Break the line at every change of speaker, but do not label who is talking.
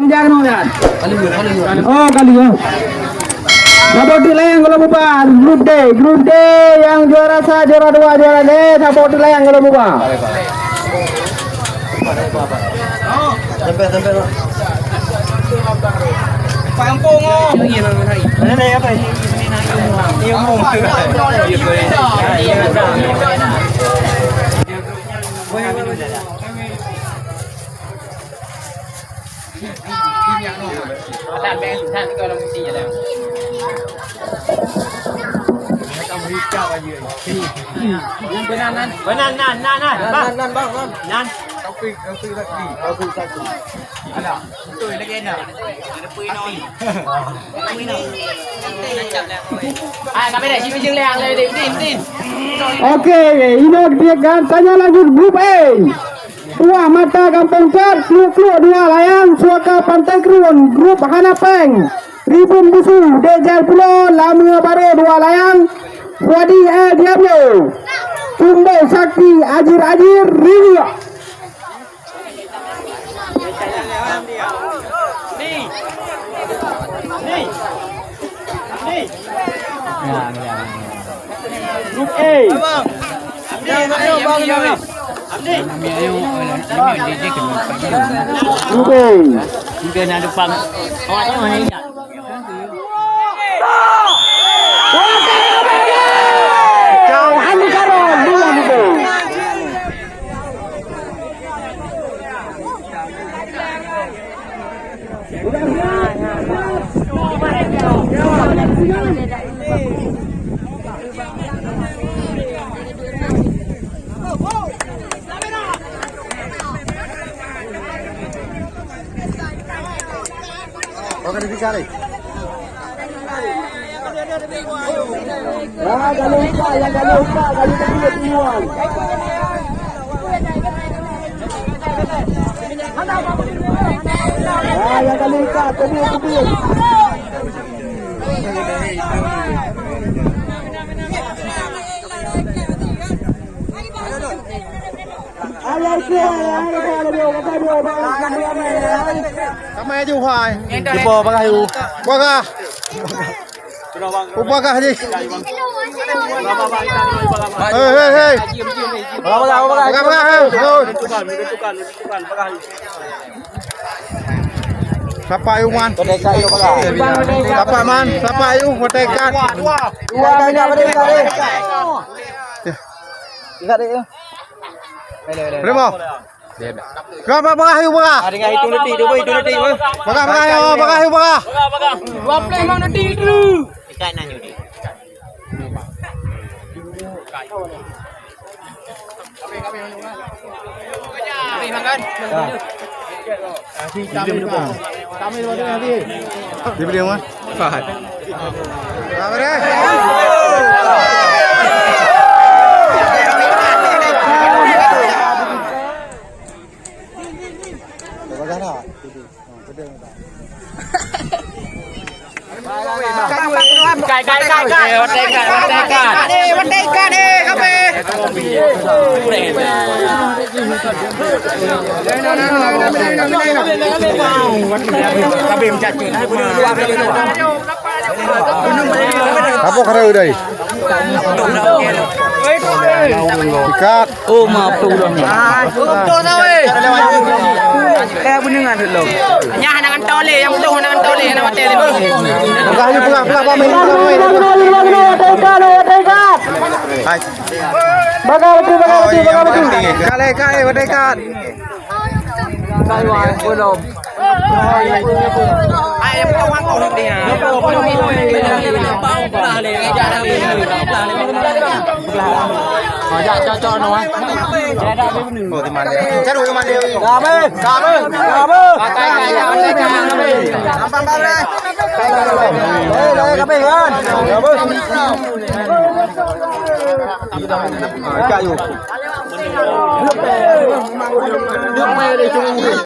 Jangan lihat. Oh kali ya. Saboti layang kalau buka grup D yang juara 1, juara 2, juara D. Saboti layang kalau buka. Sampai. Pampung. Ini apa ini? Ini umum.ท่านก็ลงสีแล้วต้องรีบเจ้าไปยืนยังไปนั่นบ้างเอาปีสักทีอะไรตุยเล็กเอ็นอ่ะปุยน้อยจับแล้วก็ไม่ได้ชิมชื่อแรงเลยดินOke, ini dia kan tanya lanjut grup A. Tua Mata Kampung Car, Keluar 2 layang, Suaka Pantai Kruon, grup Hanapeng, Ribun Busu, Dejar Pulau, Lamia Baru 2 layang, Wadi Diablo, Tumbo Sakti, Ajir, Ria. Grup A. Mungkin ada pang. Awak tahu ni tak? Kau anu karon dua gitu. Jangan lupa kali kedua tujuan. Yang kali kedua kedua. Kamay aja hoài. Di bawah pakai u. Baga. Baga aja. Hei. Baga. Siapa ayu man? Siapa man? Siapa ayu? Merdeka. Dua banyak merdeka. Ingat deh. Berapa? Berapa ayu baga? Ada ngai itu nanti, Baga ayu baga. Dua play mang nanti itu. Ikan nanya ni. Kami makan. Kami nanti. Di beli mana? Fahad. Kamera. Merdeka deh, kape. Apa kare udah? Ikat. Oh maaf tuh dong. Tuh sawe. Kayak benengan dulu. Nyah dengan tole, yang betul dengan tole, nama tele bang. Pegang pamen. Hai. Bagal. Kale, berdekat. Kale, belum. Ayam kawan kau dia. Cho nó á. Ngồi thì màn đều. Chết rồi cái màn đều. Cà bê. Đây, cà bê hơn. Cà bê. Nước mè đây chung.